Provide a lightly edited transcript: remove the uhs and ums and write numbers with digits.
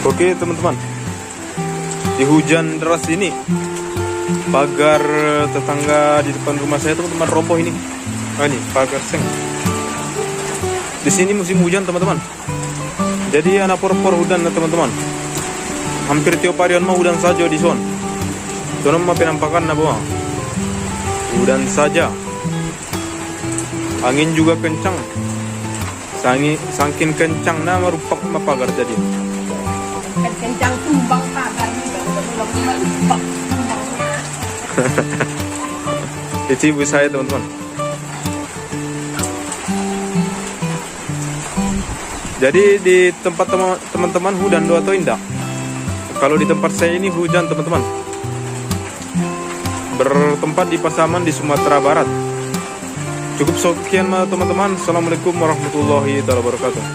Oke teman-teman, di hujan deras ini pagar tetangga di depan rumah saya teman-teman roboh ini. Nah, ini pagar seng. Di sini musim hujan teman-teman. Jadi anak por hujan teman-teman. Hampir tiap hari mau hujan saja di son. Sono mah penampakan na bawa. Hujan saja. Angin juga kencang. Saking kencang na merupak pagar jadi. Kencang tumbang pagar juga belum merupak tumbangnya. Itu ibu saya teman-teman. Jadi di tempat teman-teman hujan doa atau indah. Kalau di tempat saya ini hujan teman-teman. Bertempat di Pasaman di Sumatera Barat. Cukup sekian teman-teman. Assalamualaikum warahmatullahi wabarakatuh.